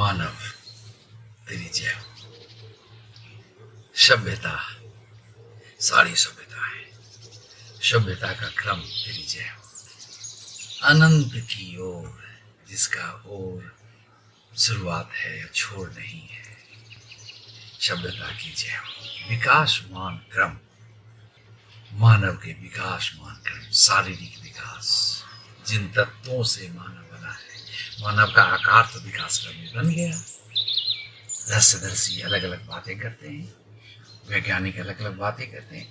मानव तेरी जय हो। सभ्यता, सारी सभ्यता है, सभ्यता का क्रम तेरी जय हो। अनंत की ओर जिसका ओर शुरुआत है या छोड़ नहीं है, सभ्यता की जय हो। विकासमान क्रम, मानव के विकासमान क्रम, शारीरिक विकास, जिन तत्वों से मानव बना है, मानव का आकार तो विकास क्रम में बन गया। दर्शी अलग अलग बातें करते हैं, वैज्ञानिक अलग अलग बातें करते हैं,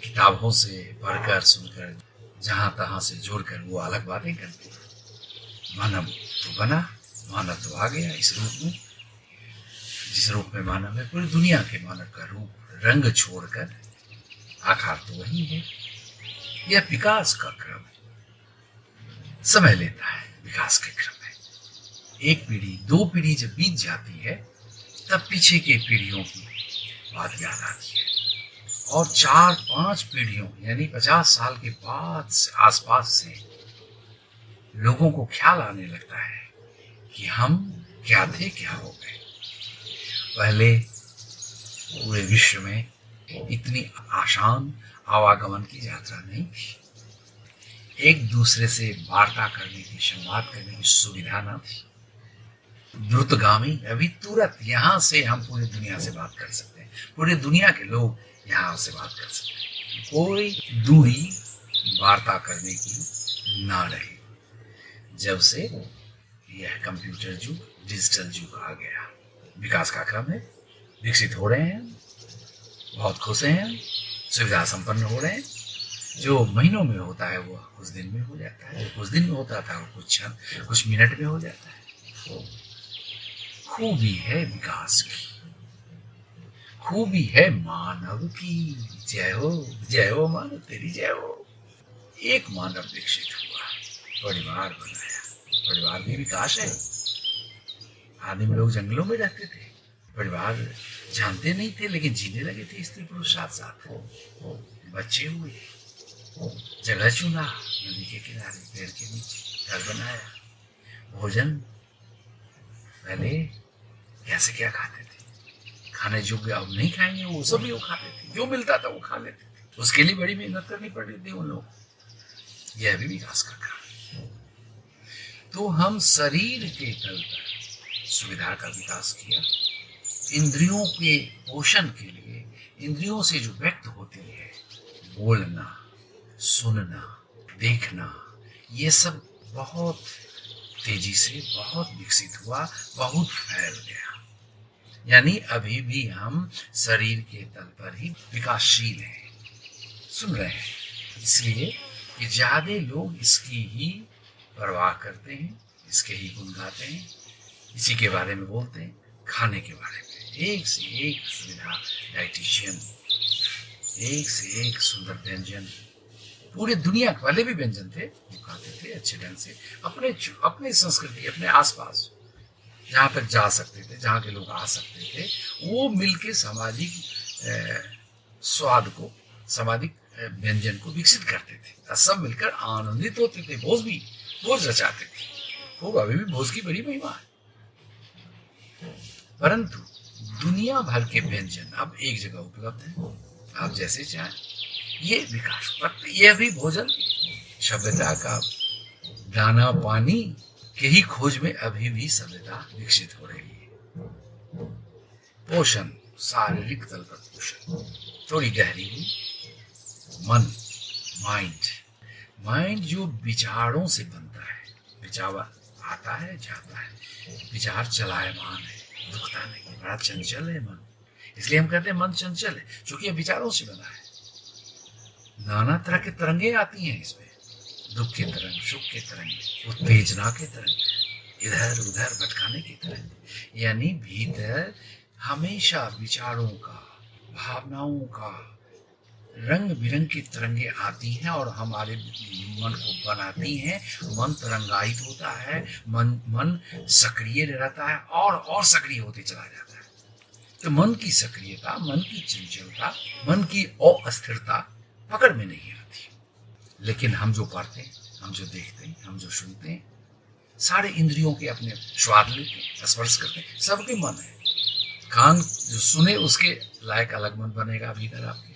किताबों से पढ़कर सुनकर जहां तहां से जोड़कर वो अलग बातें करते हैं। मानव तो बना, मानव तो आ गया इस रूप में, जिस रूप में मानव है। पूरी दुनिया के मानव का रूप रंग छोड़कर आकार तो वही है। यह विकास का क्रम समय लेता है, विकास के क्रम है। एक पीढ़ी दो पीढ़ी जब बीत जाती है तब पीछे के पीढ़ियों की बात याद आती है, और 4-5 पीढ़ियों यानी 50 साल के बाद से आसपास से लोगों को ख्याल आने लगता है कि हम क्या थे, क्या हो गए। पहले पूरे विश्व में इतनी आसान आवागमन की यात्रा नहीं थी, एक दूसरे से वार्ता करने की, संवाद करने की सुविधा न थी। द्रुतगामी अभी तुरंत यहां से हम पूरी दुनिया से बात कर सकते हैं, पूरी दुनिया के लोग यहां से बात कर सकते हैं, कोई दूरी वार्ता करने की ना रही। जब से यह कंप्यूटर युग, डिजिटल युग आ गया, विकास का क्रम है, विकसित हो रहे हैं, बहुत खुश हैं, सुविधा संपन्न हो रहे हैं। जो महीनों में होता है वो कुछ दिन में हो जाता है, जो कुछ दिन में होता था वो कुछ मिनट में हो जाता है। खूबी है विकास की, खूबी है मानव की। जय हो मानव तेरी जय हो। एक मानव विकसित हुआ, परिवार बनाया, परिवार भी विकास है। आदिम लोग जंगलों में रहते थे, परिवार जानते नहीं थे, लेकिन जीने लगे थे स्त्री पुरुष साथ साथ। बच्चे हुए, जगह चुना, नदी के किनारे, पेड़ के नीचे घर बनाया। भोजन पहले कैसे क्या खाते थे, खाने योग्य अब नहीं खाएंगे, वो सब भी वो खाते थे, जो मिलता था वो खा लेते थे। उसके लिए बड़ी मेहनत करनी पड़ रही थी उन लोग। यह भी विकास का काम। तो हम शरीर के तल पर सुविधा का विकास किया, इंद्रियों के पोषण के लिए, इंद्रियों से जो व्यक्त होती है, बोलना, सुनना, देखना, ये सब बहुत तेजी से बहुत विकसित हुआ, बहुत फैल गया। यानी अभी भी हम शरीर के तल पर ही विकासशील हैं, सुन रहे हैं, इसलिए कि ज्यादा लोग इसकी ही परवाह करते हैं, इसके ही गुण गाते हैं, इसी के बारे में बोलते हैं। खाने के बारे में एक से एक सुविधा, डाइटिशियन, एक से एक सुंदर व्यंजन। पूरी दुनिया पहले भी व्यंजन थे, वो खाते थे अच्छे ढंग से, अपने संस्कृति, अपने आसपास जहाँ तक जा सकते थे, जहाँ के लोग आ सकते थे, वो मिलके सामाजिक स्वाद को, सामाजिक व्यंजन को विकसित करते थे। सब मिलकर आनंदित होते थे, भोज रचाते थे। वो अभी भी भोज की बड़ी महिमा है। परंतु दुनिया भर के व्यंजन अब एक जगह उपलब्ध है, आप जैसे चाहें। ये विकास, यह भी भोजन सभ्यता का दाना पानी के ही खोज में अभी भी सभ्यता विकसित हो रही है। पोषण, शारीरिक तल पर पोषण थोड़ी गहरी हुई। मन, माइंड जो विचारों से बनता है, विचार आता है जाता है, विचार चलायमान है, रुकता नहीं है, बड़ा चंचल है मन। इसलिए हम कहते हैं मन चंचल है, क्योंकि यह विचारों से बना है। नाना तरह के तरंगे आती हैं इसमें, दुख के तरंग, सुख के तरंग, उत्तेजना के तरंग, इधर उधर भटकाने की तरंग। यानी भीतर हमेशा विचारों का, भावनाओं का रंग बिरंग की तरंगे आती हैं और हमारे मन को बनाती हैं। मन तरंगायित होता है, मन सक्रिय रहता है और सक्रिय होते चला जाता है। तो मन की सक्रियता, मन की चंचलता, मन की अस्थिरता पकड़ में नहीं आती। लेकिन हम जो पढ़ते हैं, हम जो देखते हैं, हम जो सुनते हैं, सारे इंद्रियों के अपने स्वाद लेते हैं, स्पर्श करते हैं, सबके मन है। कान जो सुने उसके लायक अलग मन बनेगा भीतर आपके।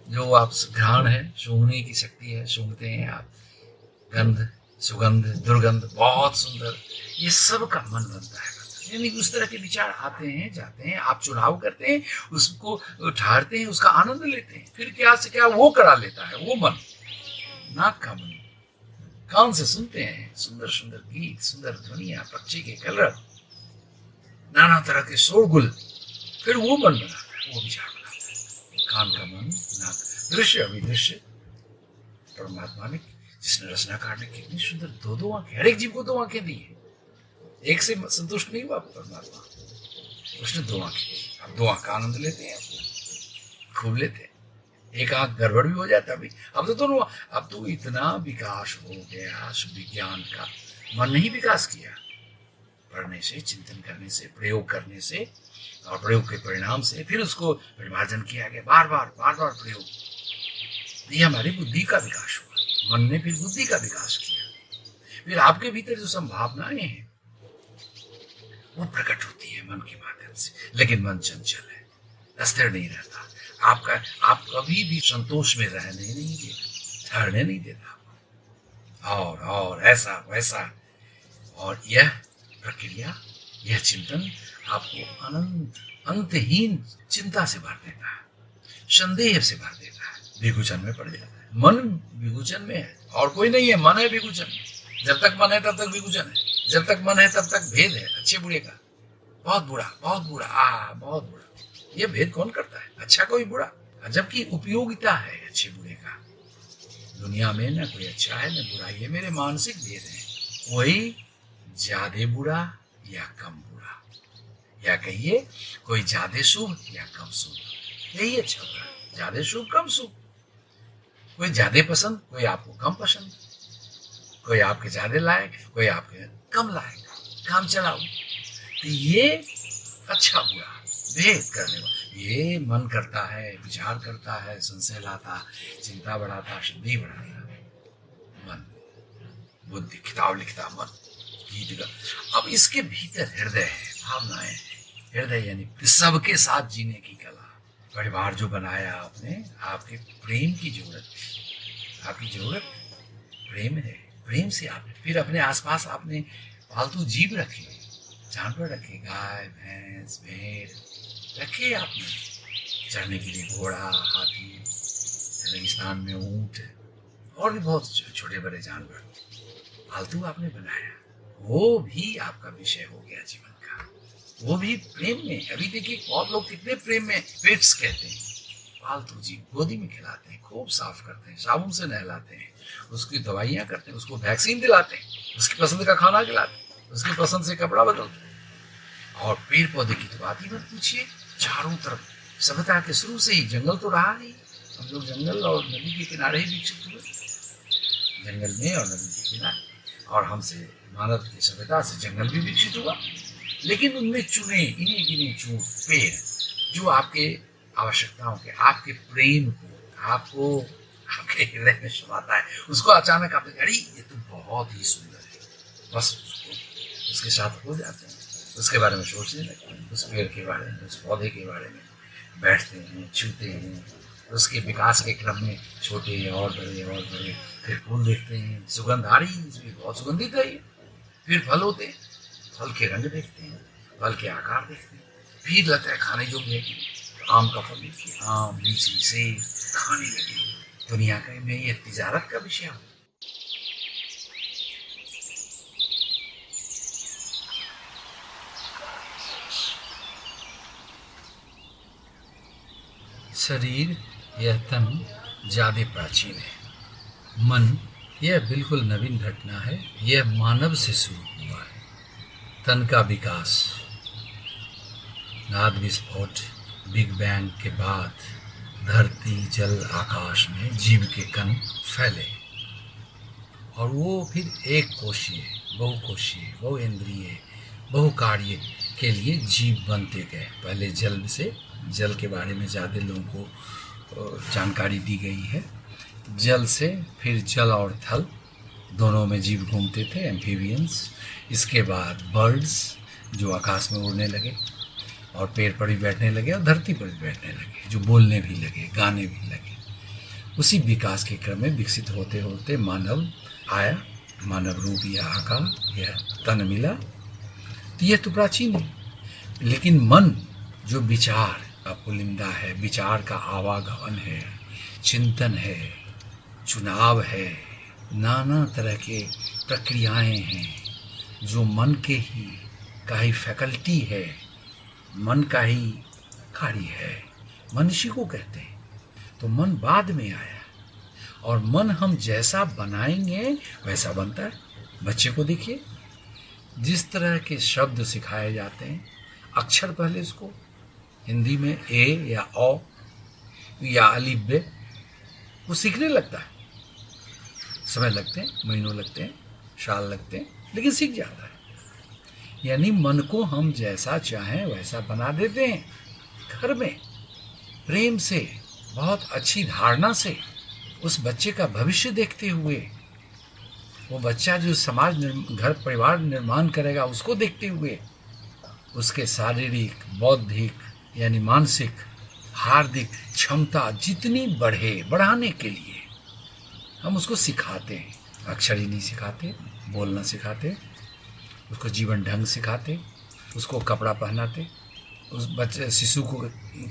जो आप घ्राण है, सूंघने की शक्ति है, सूंघते हैं आप, गंध, सुगंध, दुर्गंध, बहुत सुंदर, ये सब का मन बनता है। यानी उस तरह के विचार आते हैं, जाते हैं, आप चुनाव करते हैं, उसको ठहरते हैं, उसका आनंद लेते हैं, फिर क्या से क्या वो करा लेता है वो मन। नाक का मन, कान से सुनते हैं सुंदर सुंदर गीत, सुंदर ध्वनिया, पक्षी के कलर, नाना तरह के शोरगुल, फिर वो मन बनाता है, वो विचार बनाता है। कान का मन, नाक, दृश्य अभिदृश्य, परमात्मा ने जिसने रचनाकार ने कितनी सुंदर दो आंखें, हर एक जीव को 2 आंखें दी है, एक से संतुष्ट नहीं हुआ परमात्मा, उसने 2 आंखें दी। अब 2 आंख का आनंद लेते हैं, खूब लेते हैं। एक आंख गड़बड़ भी हो जाता भी, अब तो दोनों, अब तो इतना विकास हो गया विज्ञान का, मन नहीं विकास किया, पढ़ने से, चिंतन करने से, प्रयोग करने से, और प्रयोग के परिणाम से फिर उसको परिमार्जन किया गया, बार बार प्रयोग। ये हमारी बुद्धि का विकास हुआ, मन ने फिर बुद्धि का विकास किया, फिर आपके भीतर जो संभावनाएं हैं वो प्रकट होती है मन के माध्यम से। लेकिन मन चंचल है, अस्थिर नहीं रहता, आप कभी भी संतोष में रहने नहीं देता, ठहरने नहीं देता, और ऐसा वैसा, और यह प्रक्रिया, यह चिंतन आपको अनंत अंतहीन चिंता से भर देता है, संदेह से भर देता है, विघुचन में पड़ जाता है। मन विघुचन में है और कोई नहीं है, मन है विघुचन में। जब तक मन है तब तक विघुचन है, जब तक मन है तब तक भेद है, अच्छे बुरे का, बहुत बुरा, बहुत बुरा। ये भेद कौन करता है, अच्छा कोई बुरा? जबकि उपयोगिता है अच्छे बुरे का। दुनिया में ना कोई अच्छा है ना बुरा, ये मेरे मानसिक भेद है। कोई ज्यादा बुरा या कम बुरा, या कहिए कोई ज्यादा शुभ या कम शुभ, यही अच्छा बुरा, ज्यादा शुभ कम शुभ। कोई ज्यादा पसंद, कोई आपको कम पसंद, कोई आपके ज्यादा लायक, कोई आपके कम लायक, काम चलाओ। तो ये अच्छा बुरा भेद करने वाला, ये मन करता है, विचार करता है, संशय लाता, चिंता बढ़ाता, संदेह बढ़ाता मन, बुद्धि, किताब लिखता मन, गीत गा। अब इसके भीतर हृदय है, भावनाएं हैं। हृदय यानी सबके साथ जीने की कला। परिवार जो बनाया आपने, आपके प्रेम की जरूरत थी, आपकी जरूरत प्रेम है, प्रेम से आपने फिर अपने आसपास आपने पालतू जीव रखे, जानवर रखे, गाय, भैंस, भेड़ रखे आपने, चढ़ने के लिए घोड़ा, हाथी, रेगिस्तान में ऊंट, और भी बहुत छोटे बड़े जानवर पालतू आपने बनाया। वो भी आपका विषय हो गया जीवन का, वो भी प्रेम में। अभी देखिए बहुत लोग कितने प्रेम में, पेट्स कहते हैं, पालतू जीव गोदी में खिलाते हैं, खूब साफ करते हैं, साबुन से नहलाते हैं, उसकी दवाइयाँ करते हैं, उसको वैक्सीन दिलाते हैं, उसकी पसंद का खाना खिलाते हैं, उसकी पसंद से कपड़ा बदलते हैं। और पेड़ पौधे की तो बात ही मत पूछिए, चारों तरफ सभ्यता के शुरू से ही जंगल तो रहा नहीं। हम लोग जंगल और नदी के किनारे ही विकसित हुए, जंगल में और नदी के किनारे, और हमसे मानव की सभ्यता से जंगल भी विकसित हुआ। लेकिन उनमें चुने, इन्हें गिने चुने पेड़ जो आपके आवश्यकताओं के, आपके प्रेम को, आपको आपके हृदय में समाता है, उसको अचानक आप अरे ये तो बहुत ही सुंदर है, बस उसको उसके साथ हो जाते हैं, उसके बारे में सोचने लगते हैं, उस पेड़ के बारे में, उस पौधे के बारे में बैठते हैं, छूते हैं, उसके विकास के क्रम में छोटे और बड़े, फिर फूल देखते हैं, सुगंध आ रही, इसमें बहुत सुगंधित है ये, फिर फल होते हैं, फल के रंग देखते हैं, फल के आकार देखते हैं, फिर लगता है खाने योग्य है कि आम का फल देखिए, आम, लीची, सेब खाने लगे। दुनिया का में ये तिजारत का विषय हो। शरीर यह तन ज्यादा प्राचीन है, मन यह बिल्कुल नवीन घटना है, यह मानव से शुरू हुआ है। तन का विकास, नाद विस्फोट, बिग बैंग के बाद धरती, जल, आकाश में जीव के कण फैले, और वो फिर एक कोशीय, बहुकोशीय, बहुइंद्रिय, बहुकार्य के लिए जीव बनते गए। पहले जल से, जल के बारे में ज़्यादा लोगों को जानकारी दी गई है, जल से फिर जल और थल, दोनों में जीव घूमते थे, एम्फीबियंस। इसके बाद बर्ड्स जो आकाश में उड़ने लगे और पेड़ पर भी बैठने लगे और धरती पर भी बैठने लगे, जो बोलने भी लगे, गाने भी लगे। उसी विकास के क्रम में विकसित होते होते मानव आया, मानव रूप या आकार, यह तन मिला। तो यह तो प्राचीन है, लेकिन मन जो विचार का पुलिंदा है, विचार का आवागमन है, चिंतन है, चुनाव है, नाना तरह के प्रक्रियाएं हैं, जो मन के ही का ही फैकल्टी है, मन का ही कार्य है, मनुष्य को कहते हैं। तो मन बाद में आया और मन हम जैसा बनाएंगे वैसा बनता है। बच्चे को देखिए, जिस तरह के शब्द सिखाए जाते हैं, अक्षर पहले उसको हिंदी में ए या ओ या अलिफ बे, वो सीखने लगता है। समय लगते हैं, महीनों लगते हैं, साल लगते हैं, लेकिन सीख जाता है। यानी मन को हम जैसा चाहें वैसा बना देते हैं। घर में प्रेम से, बहुत अच्छी धारणा से उस बच्चे का भविष्य देखते हुए, वो बच्चा जो समाज घर परिवार निर्माण करेगा उसको देखते हुए, उसके शारीरिक, बौद्धिक यानी मानसिक, हार्दिक क्षमता जितनी बढ़ाने के लिए हम उसको सिखाते हैं। अक्षर ही नहीं सिखाते, बोलना सिखाते, उसको जीवन ढंग सिखाते, उसको कपड़ा पहनाते। उस बच्चे शिशु को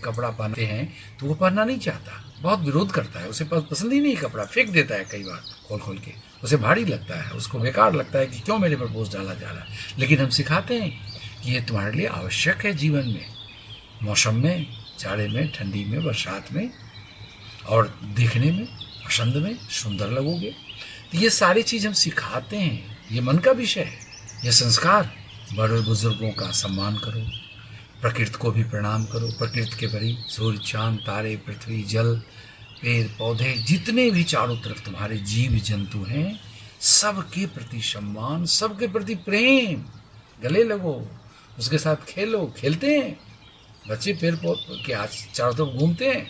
कपड़ा पहनते हैं तो वो पहनना नहीं चाहता, बहुत विरोध करता है, उसे पसंद ही नहीं, कपड़ा फेंक देता है कई बार खोल खोल के, उसे भारी लगता है, उसको बेकार लगता है कि क्यों मेरे पर बोझ डाला जा रहा है। लेकिन हम सिखाते हैं कि ये तुम्हारे लिए आवश्यक है जीवन में, मौसम में, जाड़े में, ठंडी में, बरसात में, और देखने में, पसंद में, सुंदर लगोगे। तो ये सारी चीज़ हम सिखाते हैं। ये मन का विषय है, ये संस्कार। बड़े बुजुर्गों का सम्मान करो, प्रकृति को भी प्रणाम करो, प्रकृति के परी सूर्य, चांद, तारे, पृथ्वी, जल, पेड़ पौधे, जितने भी चारों तरफ तुम्हारे जीव जंतु हैं, सबके प्रति सम्मान, सबके प्रति प्रेम। गले लगो, उसके साथ खेलो, खेलते हैं बच्चे, पेड़ पौधे के चारों तरफ घूमते हैं,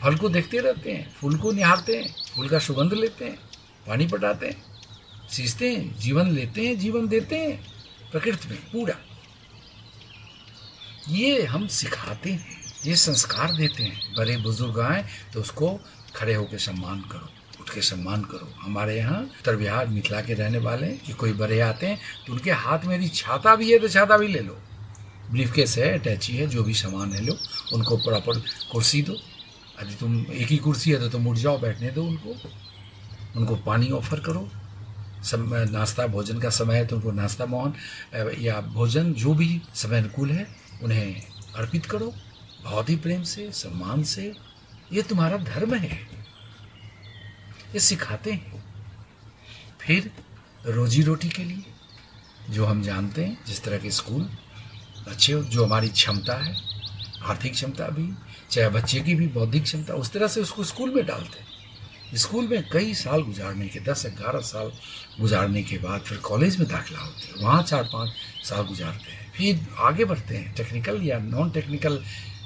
फल को देखते रहते हैं, फूल को निहारते हैं, फूल का सुगंध लेते हैं, पानी पटाते हैं, सींचते हैं, जीवन लेते हैं, जीवन देते हैं प्रकृति में पूरा। ये हम सिखाते हैं, ये संस्कार देते हैं। बड़े बुजुर्ग आए तो उसको खड़े होकर सम्मान करो, उठ के सम्मान करो। हमारे यहाँ उत्तर बिहार मिथिला के रहने वाले कि कोई बड़े आते हैं तो उनके हाथ में यदि छाता भी है तो छाता भी ले लो, ब्रीफकेस है, अटैची है, जो भी सामान है लो, उनको प्रॉपर कुर्सी दो। यदि तुम एक ही कुर्सी है तो तुम उठ जाओ, बैठने दो उनको पानी ऑफर करो। नाश्ता भोजन का समय है तो उनको नाश्ता मोहन या भोजन जो भी समय अनुकूल है उन्हें अर्पित करो, बहुत ही प्रेम से, सम्मान से। ये तुम्हारा धर्म है, ये सिखाते हैं। फिर रोजी रोटी के लिए जो हम जानते हैं, जिस तरह के स्कूल बच्चे, जो हमारी क्षमता है, आर्थिक क्षमता भी, चाहे बच्चे की भी बौद्धिक क्षमता, उस तरह से उसको स्कूल में डालते हैं। स्कूल में कई साल गुजारने के, 10-11 साल गुजारने के बाद फिर कॉलेज में दाखिला होते हैं, वहाँ 4-5 साल गुजारते हैं, फिर आगे बढ़ते हैं, टेक्निकल या नॉन टेक्निकल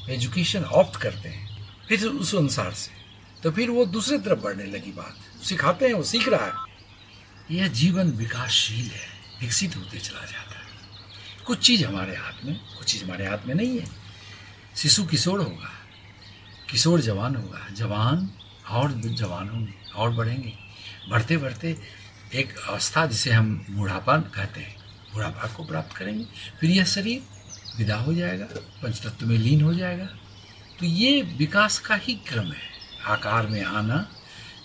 एजुकेशन ऑप्ट करते हैं, फिर उस अनुसार से तो फिर वो दूसरी तरफ बढ़ने लगी बात, सिखाते हैं, वो सीख रहा है। यह जीवन विकासशील है, विकसित होते चला जाता है। कुछ चीज़ हमारे हाथ में, कुछ चीज़ हमारे हाथ में नहीं है। शिशु किशोर होगा, किशोर जवान होगा, जवान और जवान होंगे और बढ़ेंगे, बढ़ते बढ़ते एक अवस्था जिसे हम बुढ़ापा कहते हैं, बुढ़ापा को प्राप्त करेंगे। फिर यह शरीर विदा हो जाएगा, पंचतत्व में लीन हो जाएगा। तो ये विकास का ही क्रम है। आकार में आना,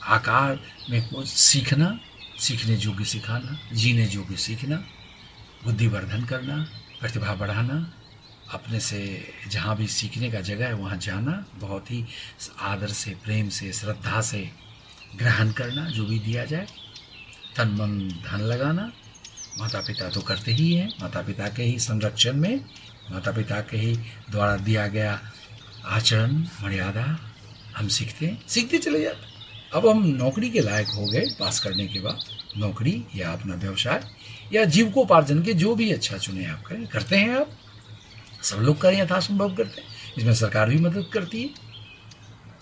आकार में कुछ सीखना, सीखने योग्य सिखाना, जीने योग्य सीखना, बुद्धिवर्धन करना, प्रतिभा बढ़ाना, अपने से जहाँ भी सीखने का जगह है वहाँ जाना, बहुत ही आदर से, प्रेम से, श्रद्धा से ग्रहण करना जो भी दिया जाए, तन मन धन लगाना। माता पिता तो करते ही हैं, माता पिता के ही संरक्षण में, माता पिता के ही द्वारा दिया गया आचरण मर्यादा हम सीखते चले जाते। अब हम नौकरी के लायक हो गए, पास करने के बाद नौकरी या अपना व्यवसाय या जीविकोपार्जन के जो भी अच्छा चुने आप करें, करते हैं आप, सब लोग करें, यथासंभव करते हैं, इसमें सरकार भी मदद करती है,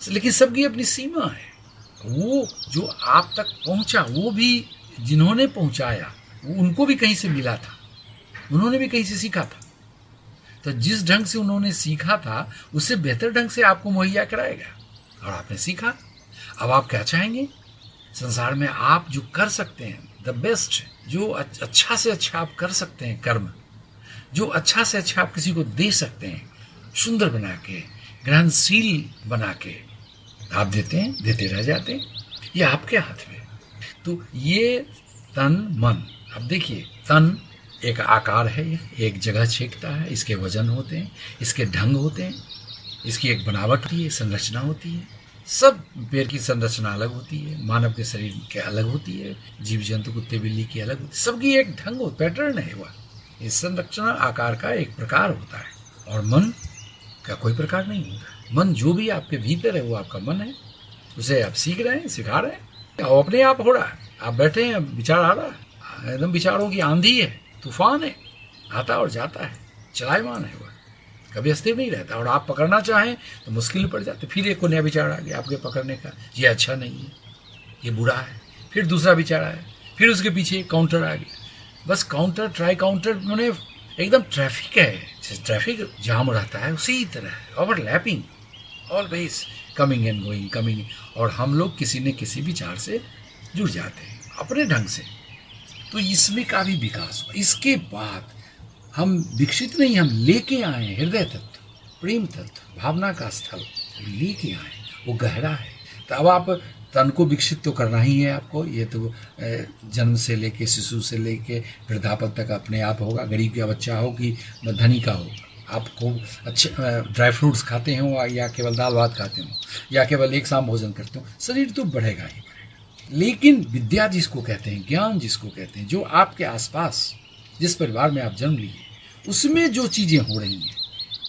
लेकिन सबकी अपनी सीमा है। वो जो आप तक पहुंचा वो भी जिन्होंने पहुंचाया उनको भी कहीं से मिला था, उन्होंने भी कहीं से सीखा था। तो जिस ढंग से उन्होंने सीखा था उससे बेहतर ढंग से आपको मुहैया कराएगा और आपने सीखा। अब आप क्या चाहेंगे? संसार में आप जो कर सकते हैं द बेस्ट, जो अच्छा से अच्छा आप कर सकते हैं कर्म, जो अच्छा से अच्छा आप किसी को दे सकते हैं, सुंदर बना के, ग्रहणशील बना के आप देते हैं, देते रह जाते हैं। ये आपके हाथ में। तो ये तन मन, अब देखिए तन एक आकार है, ये एक जगह छेकता है, इसके वजन होते हैं, इसके ढंग होते हैं, इसकी एक बनावट होती है, संरचना होती है। सब पेड़ की संरचना अलग होती है, मानव के शरीर के अलग होती है, जीव जंतु कुत्ते बिल्ली की अलग होती है, सबकी एक ढंग हो, पैटर्न है वह। इस संरचना आकार का एक प्रकार होता है और मन का कोई प्रकार नहीं होता। मन जो भी आपके भीतर है वो आपका मन है, उसे आप सीख रहे हैं, सिखा रहे हैं, वो अपने आप हो रहा है। आप बैठे हैं, विचार आ रहा है, एकदम विचारों की आंधी है, तूफान है, आता और जाता है, चलायमान है वह, कभी अस्थिर नहीं रहता। और आप पकड़ना चाहें तो मुश्किल पड़ जाते। फिर एक को नया विचार आ गया आपके पकड़ने का, ये अच्छा नहीं है, ये बुरा है। फिर दूसरा विचार आया, फिर उसके पीछे काउंटर आ गया। बस काउंटर, ट्राई काउंटर, मैंने एकदम ट्रैफिक है, ट्रैफिक जाम रहता है उसी तरह, overlapping, always coming and going, coming. और हम लोग किसी न किसी विचार से जुड़ जाते हैं अपने ढंग से। तो इसमें का भी विकास हुआ। इसके बाद हम विकसित नहीं, हम लेके आए हृदय तत्व, प्रेम तत्व, भावना का स्थल लेके आए, वो गहरा है। तो अब आप तन को विकसित तो करना ही है आपको। ये तो जन्म से लेके, शिशु से लेके वृद्धापन तक अपने आप होगा। गरीब का बच्चा हो कि धनी का हो, आपको अच्छे ड्राई फ्रूट्स खाते हो या केवल दाल भात खाते हो या केवल एक शाम भोजन करते हो, शरीर तो बढ़ेगा ही बढ़ेगा। लेकिन विद्या जिसको कहते हैं, ज्ञान जिसको कहते हैं, जो आपके आसपास, जिस परिवार में आप जन्म लिए, उसमें जो चीज़ें हो रही हैं,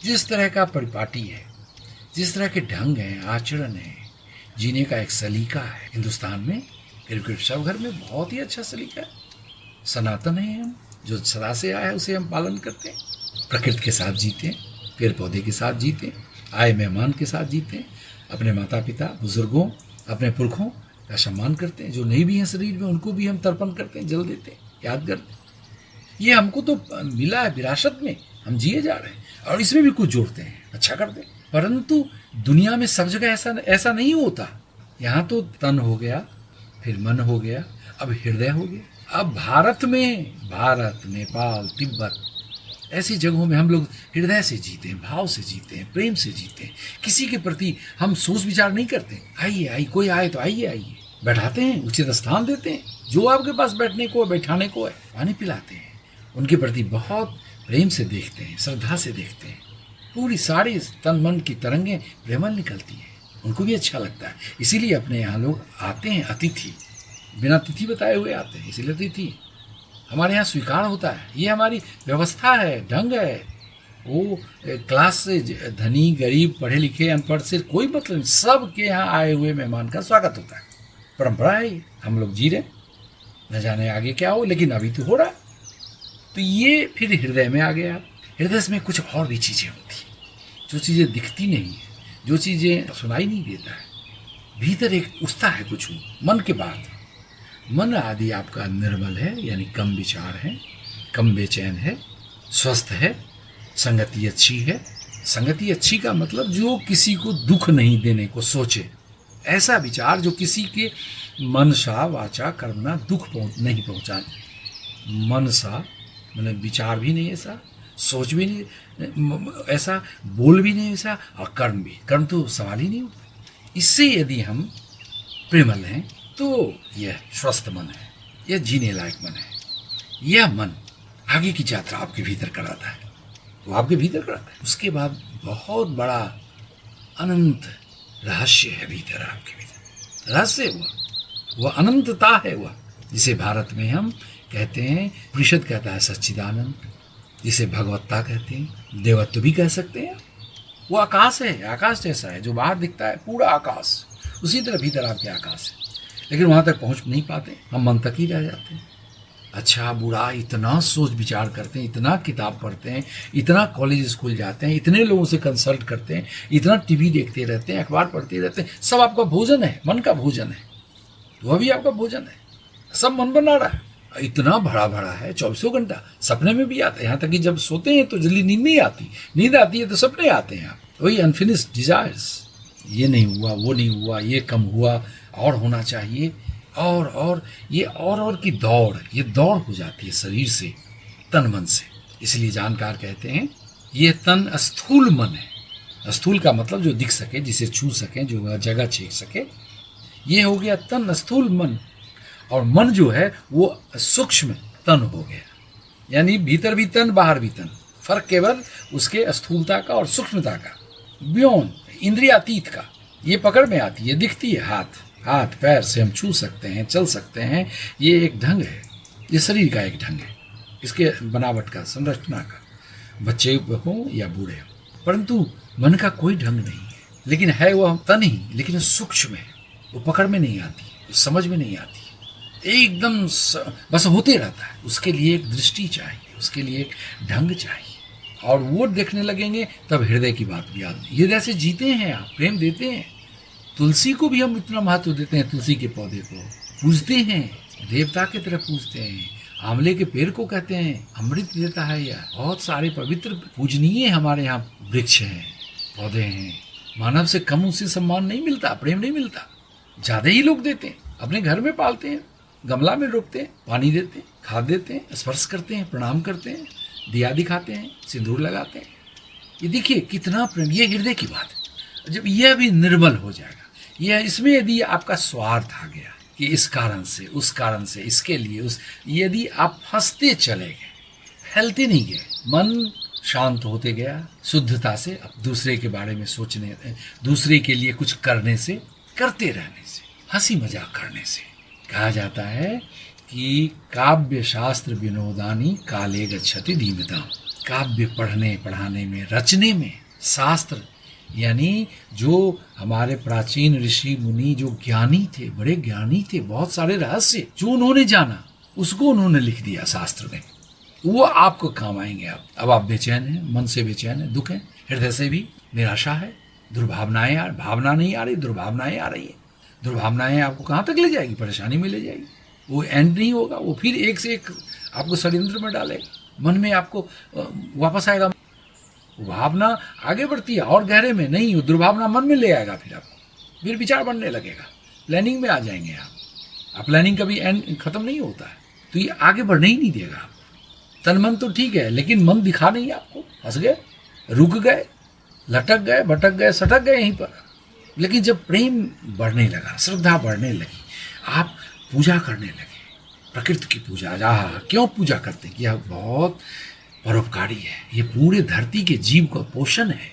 जिस तरह का परिपाटी है, जिस तरह के ढंग हैं, आचरण है, जीने का एक सलीका है। हिंदुस्तान में करीब सब घर में बहुत ही अच्छा सलीका है। सनातन है हम, जो सदा से आया है उसे हम पालन करते हैं। प्रकृति के साथ जीते हैं, पेड़ पौधे के साथ जीते हैं, आए मेहमान के साथ जीते हैं, अपने माता पिता, बुजुर्गों, अपने पुरखों का सम्मान करते हैं। जो नहीं भी हैं शरीर में उनको भी हम तर्पण करते हैं, जल देते हैं, याद करते हैं। ये हमको तो मिला है विरासत में, हम जिए जा रहे हैं और इसमें भी कुछ जोड़ते हैं, अच्छा करते हैं। परंतु दुनिया में सब जगह ऐसा नहीं होता। यहाँ तो तन हो गया, फिर मन हो गया, अब हृदय हो गया। अब भारत में, भारत, नेपाल, तिब्बत, ऐसी जगहों में हम लोग हृदय से जीते हैं, भाव से जीते हैं, प्रेम से जीते हैं। किसी के प्रति हम सोच विचार नहीं करते, आइए कोई आए तो आइए, बैठाते हैं, उचित स्थान देते हैं, जो आपके पास बैठने को है, बैठाने को है, पानी पिलाते हैं, उनके प्रति बहुत प्रेम से देखते हैं, श्रद्धा से देखते हैं। पूरी सारी तन मन की तरंगें प्रेमल निकलती हैं, उनको भी अच्छा लगता है। इसीलिए अपने यहाँ लोग आते हैं, अतिथि, बिना तिथि बताए हुए आते हैं, इसीलिए अतिथि हमारे यहाँ स्वीकार होता है। ये हमारी व्यवस्था है, ढंग है। वो क्लास से धनी, गरीब, पढ़े लिखे, अनपढ़ से कोई मतलब नहीं, सबके यहाँ आए हुए मेहमान का स्वागत होता है। परंपरा है, हम लोग जी रहे, न जाने आगे क्या हो, लेकिन अभी तो हो रहा। तो ये फिर हृदय में आ गया। हृदय में कुछ और भी चीज़ें होती हैं, जो चीज़ें दिखती नहीं है, जो चीज़ें सुनाई नहीं देता है, भीतर एक उठता है कुछ मन के बाद। मन आदि आपका निर्मल है, यानी कम विचार है, कम बेचैन है, स्वस्थ है, संगति अच्छी है। संगति अच्छी का मतलब जो किसी को दुख नहीं देने को सोचे, ऐसा विचार जो किसी के मनसा वाचा कर्मणा दुख नहीं पहुँचाए। मनसा मतलब विचार भी नहीं ऐसा, सोच भी नहीं ऐसा, बोल भी नहीं ऐसा, और कर्म तो सवाल ही नहीं उठता। इससे यदि हम प्रेमल हैं तो यह स्वस्थ मन है, यह जीने लायक मन है। यह मन आगे की यात्रा आपके भीतर कराता है, वो आपके भीतर कराता है। उसके बाद बहुत बड़ा अनंत रहस्य है भीतर, आपके भीतर रहस्य हुआ, वह अनंतता है, वह जिसे भारत में हम कहते हैं, परिषद कहता है सच्चिदानंद, जिसे भगवत्ता कहते हैं, देवत्व भी कह सकते हैं। वो आकाश है, आकाश जैसा है, जो बाहर दिखता है पूरा आकाश, उसी तरह भीतर आपके आकाश है। लेकिन वहाँ तक पहुँच नहीं पाते, हम मन तक ही रह जाते हैं। अच्छा बुरा इतना सोच विचार करते हैं, इतना किताब पढ़ते हैं, इतना कॉलेज स्कूल जाते हैं, इतने लोगों से कंसल्ट करते हैं, इतना टीवी देखते रहते हैं, अखबार पढ़ते रहते हैं। सब आपका भोजन है, मन का भोजन है, वह भी आपका भोजन है। सब मन बना रहा है, इतना भरा भरा है 24 घंटा। सपने में भी आता है, यहाँ तक कि जब सोते हैं तो जल्दी नींद नहीं आती, नींद आती है तो सपने आते हैं। वही अनफिनिश्ड डिजायर्स, ये नहीं हुआ, वो नहीं हुआ, ये कम हुआ, और होना चाहिए, और ये और की दौड़, ये दौड़ हो जाती है शरीर से, तन मन से। इसलिए जानकार कहते हैं ये तन स्थूल मन है। स्थूल का मतलब जो दिख सके, जिसे छू सके, जो जगह छेक सके, ये हो गया तन स्थूल मन। और मन जो है वो सूक्ष्म तन हो गया, यानी भीतर भी तन बाहर भी तन। फर्क केवल उसके स्थूलता का और सूक्ष्मता का, बियॉन्ड इंद्रियातीत का। ये पकड़ में आती है, दिखती है, हाथ पैर से हम छू सकते हैं, चल सकते हैं। ये एक ढंग है, ये शरीर का एक ढंग है, इसके बनावट का, संरचना का, बच्चे हों या बूढ़े हों। परंतु मन का कोई ढंग नहीं है, लेकिन है वह तन ही, लेकिन सूक्ष्म है, वो पकड़ में नहीं आती, समझ में नहीं आती, एकदम बस होते रहता है। उसके लिए एक दृष्टि चाहिए, उसके लिए एक ढंग चाहिए, और वो देखने लगेंगे तब हृदय की बात भी आती है। हृदय से जीते हैं आप, प्रेम देते हैं। तुलसी को भी हम इतना महत्व देते हैं, तुलसी के पौधे को पूजते हैं, देवता की तरह पूजते हैं। आंवले के पेड़ को कहते हैं अमृत देता है, या बहुत सारे पवित्र पूजनीय हमारे यहाँ वृक्ष हैं, पौधे हैं। मानव से कम उसे सम्मान नहीं मिलता, प्रेम नहीं मिलता, ज्यादा ही लोग देते हैं। अपने घर में पालते हैं, गमला में रोपते हैं, पानी देते हैं, खाद देते हैं, स्पर्श करते हैं, प्रणाम करते हैं, दिया दिखाते हैं, सिंदूर लगाते हैं। ये देखिए कितना प्रेम, ये हृदय की बात है। जब यह भी निर्मल हो जाएगा, यह इसमें यदि आपका स्वार्थ आ गया कि इस कारण से, उस कारण से, इसके लिए उस, यदि आप फंसते चले गए, फैलते नहीं गए, मन शांत होते गया शुद्धता से, अब दूसरे के बारे में सोचने, दूसरे के लिए कुछ करने से, करते रहने से, हंसी मजाक करने से। कहा जाता है कि काव्य शास्त्र विनोदानी काले गच्छति धीमता। काव्य पढ़ने पढ़ाने में, रचने में, शास्त्र यानी जो हमारे प्राचीन ऋषि मुनि जो ज्ञानी थे, बड़े ज्ञानी थे, बहुत सारे रहस्य जो उन्होंने जाना, उसको उन्होंने लिख दिया शास्त्र में, वो आपको काम आएंगे। अब आप बेचैन हैं, मन से बेचैन है, दुख है, हृदय से भी निराशा है, दुर्भावनाएं, भावना नहीं आ रही, दुर्भावनाएं आ रही है। दुर्भावनाएं आपको कहाँ तक ले जाएगी? परेशानी में ले जाएगी, वो एंड नहीं होगा, वो फिर एक से एक आपको षड्यंत्र में डालेगा, मन में आपको वापस आएगा। भावना आगे बढ़ती है और गहरे में नहीं, दुर्भावना मन में ले आएगा, फिर आपको फिर विचार बनने लगेगा, प्लानिंग में आ जाएंगे आप। प्लानिंग कभी एंड खत्म नहीं होता है, तो ये आगे बढ़ने ही नहीं देगा आपको। तन मन तो ठीक है, लेकिन मन दिखा नहीं आपको, फंस गए, रुक गए, लटक गए, भटक गए, सटक गए यहीं पर। लेकिन जब प्रेम बढ़ने लगा, श्रद्धा बढ़ने लगी, आप पूजा करने लगे, प्रकृति की पूजा। क्यों पूजा करते हैं? यह बहुत परोपकारी है, ये पूरे धरती के जीव का पोषण है।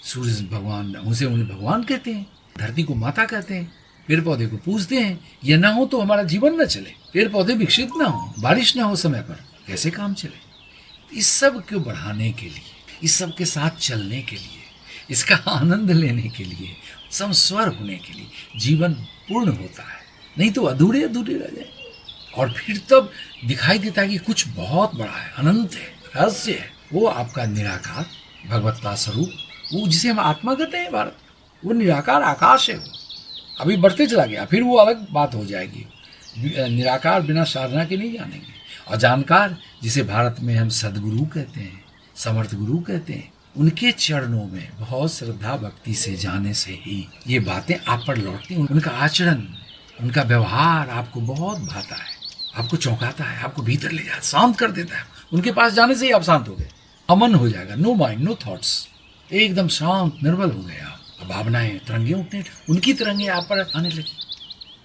सूर्य भगवान, उन्हें भगवान कहते हैं, धरती को माता कहते हैं, पेड़ पौधे को पूजते हैं। ये ना हो तो हमारा जीवन न चले, पेड़ पौधे विकसित ना हो, बारिश ना हो समय पर, कैसे काम चले? इस सब को बढ़ाने के लिए, इस सब के साथ चलने के लिए, इसका आनंद लेने के लिए, समस्वर होने के लिए जीवन पूर्ण होता है, नहीं तो अधूरे अधूरे रह जाए। और फिर तब दिखाई देता है कि कुछ बहुत बड़ा है, अनंत है, रहस्य है, वो आपका निराकार भगवत्ता स्वरूप, वो जिसे हम आत्मा कहते हैं भारत, वो निराकार आकाश है। वो अभी बढ़ते चला गया, फिर वो अलग बात हो जाएगी। निराकार बिना साधना के नहीं जानेंगे। और जानकार, जिसे भारत में हम सदगुरु कहते हैं, समर्थ गुरु कहते हैं, उनके चरणों में बहुत श्रद्धा भक्ति से जाने से ही ये बातें आप पर लौटती हैं। उनका आचरण, उनका व्यवहार आपको बहुत भाता है, आपको चौंकाता है, आपको भीतर ले जाता, शांत कर देता है। उनके पास जाने से ही आप शांत हो गए, अमन हो जाएगा, नो माइंड, नो थॉट्स, एकदम शांत निर्मल हो गए आप। भावनाएं, तरंगे उठने, उनकी तरंगे आप पर आने लगी,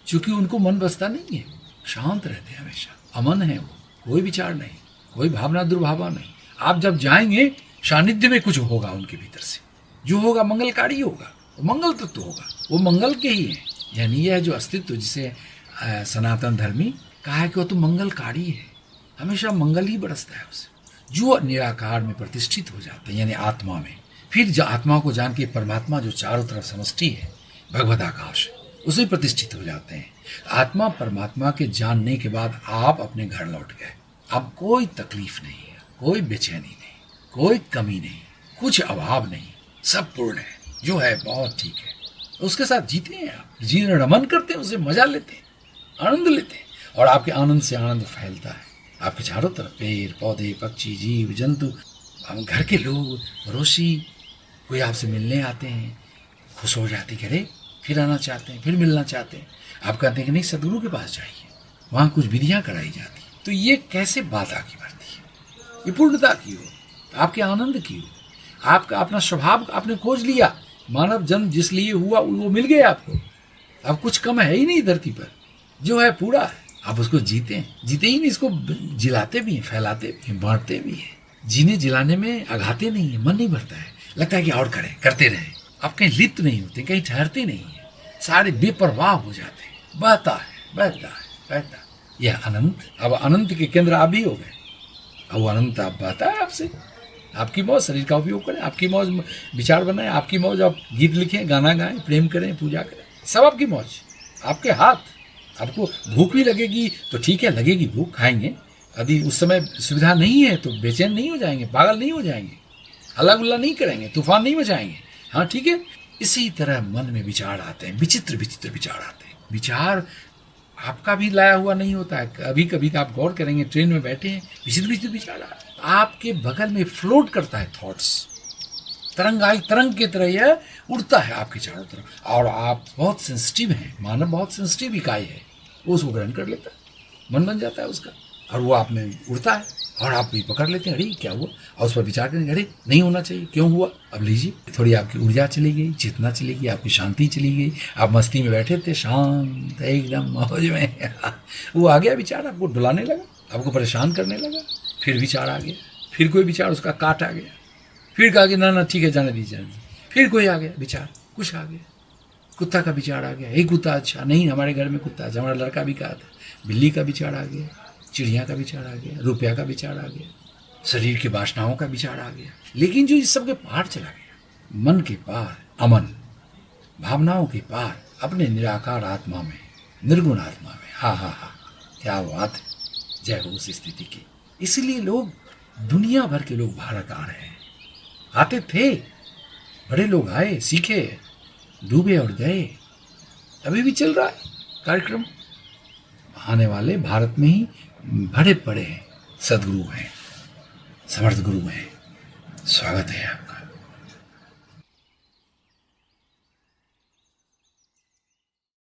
क्योंकि उनको मन बसता नहीं है, शांत रहते हैं हमेशा, अमन है वो, कोई विचार नहीं, कोई भावना दुर्भावना नहीं। आप जब जाएंगे सानिध्य में कुछ होगा उनके भीतर से, जो होगा मंगलकारी होगा, वो मंगल तत्व होगा, वो मंगल के ही है। यानी यह जो अस्तित्व, जिसे सनातन धर्मी कहा है कि वो तो मंगलकारी है, हमेशा मंगल ही बरसता है उसे। जो निराकार में प्रतिष्ठित हो जाते हैं, यानी आत्मा में, फिर जो आत्मा को जान के परमात्मा जो चारों तरफ समष्टि है, भगवत आकाश, उसे प्रतिष्ठित हो जाते हैं। आत्मा परमात्मा के जानने के बाद आप अपने घर लौट गए। अब कोई तकलीफ नहीं है, कोई बेचैनी नहीं, कोई कमी नहीं, कुछ अभाव नहीं, सब पूर्ण है, जो है बहुत ठीक है। उसके साथ जीते हैं आप, जीवन रमन करते हैं, उसे मजा लेते हैं, आनंद लेते हैं। और आपके आनंद से आनंद फैलता है। आपके चारों तरफ पेड़ पौधे पक्षी जीव जंतु, घर के लोग पड़ोसी कोई आपसे मिलने आते हैं, खुश हो जाते हैं, अरे फिर आना चाहते हैं, फिर मिलना चाहते हैं। आप कहते हैं कि नहीं सदगुरु के पास जाइए, वहाँ कुछ विधियाँ कराई जाती। तो ये कैसे बात आगे बढ़ती है? ये पूर्णता की हो, आपके आनंद की हो, आपका अपना स्वभाव आपने खोज लिया। मानव जन्म जिस लिए हुआ वो मिल गया आपको। अब कुछ कम है ही नहीं धरती पर, जो है पूरा है। आप उसको जीते हैं, जीते ही नहीं, इसको जिलाते भी हैं, फैलाते भी हैं, बांटते भी हैं। जीने जिलाने में अघाते नहीं है, मन नहीं भरता है, लगता है कि और करें, करते रहें। आप कहीं लिप्त नहीं होते, कहीं ठहरते नहीं है, सारे बेपरवाह हो जाते हैं। बहता है बहता है बहता है यह अनंत। अब अनंत के केंद्र आप भी हो गए। अब वो अनंत आप बहता है आपसे। आपकी मौज, शरीर का उपयोग करें, आपकी मौज विचार बनाएं, आपकी मौज आप गीत लिखें, गाना गाएं, प्रेम करें, पूजा करें, सब आपकी मौज, आपके हाथ। आपको भूख भी लगेगी तो ठीक है, लगेगी भूख, खाएंगे। यदि उस समय सुविधा नहीं है तो बेचैन नहीं हो जाएंगे, पागल नहीं हो जाएंगे, हल्ला गुल्ला नहीं करेंगे, तूफान नहीं मचाएंगे। हाँ ठीक है। इसी तरह मन में विचार आते हैं, विचित्र विचित्र विचार आते हैं। विचार आपका भी लाया हुआ नहीं होता है। कभी कभी आप गौर करेंगे, ट्रेन में बैठे हैं, विचित्र विचित्र विचार आ रहे हैं, आपके बगल में फ्लोट करता है थॉट्स, तरंगाई तरंग की तरह यह उड़ता है आपके चारों तरफ। और आप बहुत सेंसिटिव हैं, मानव बहुत सेंसिटिव इकाई है, वो उसको ग्रहण कर लेता है, मन बन जाता है उसका, और वो आप में उड़ता है और आप भी पकड़ लेते हैं, अरे क्या हुआ, और उस पर विचार करेंगे, अरे नहीं होना चाहिए, क्यों हुआ, अब लीजिए। थोड़ी आपकी ऊर्जा चली गई, चेतना चली गई, आपकी शांति चली गई। आप मस्ती में बैठे थे, शांत एकदम मौज में वो आ गया विचार, आपको डुलाने लगा, आपको परेशान करने लगा। फिर विचार आ गया, फिर कोई विचार उसका काट आ गया, फिर कहा कि ना ठीक है, जाने दीजिए। फिर कोई आ गया विचार, कुछ आ गया, कुत्ता का विचार आ गया, एक कुत्ता अच्छा नहीं, हमारे घर में कुत्ता अच्छा, हमारा लड़का भी कहा था। बिल्ली का विचार आ गया, चिड़िया का विचार आ गया, रुपया का विचार आ गया, शरीर की वासनाओं का विचार आ गया। लेकिन जो इस सब के पार चला गया, मन के पार अमन, भावनाओं के पार अपने निराकार आत्मा में, निर्गुण आत्मा में। हाँ हाँ हाँ, क्या बात है, जय हो उस स्थिति की। इसलिए लोग, दुनिया भर के लोग भारत आ रहे हैं, आते थे, बड़े लोग आए, सीखे, डूबे और गए, अभी भी चल रहा है कार्यक्रम। आने वाले भारत में ही बड़े बड़े सदगुरु हैं, समर्थ गुरु हैं। स्वागत है आपका।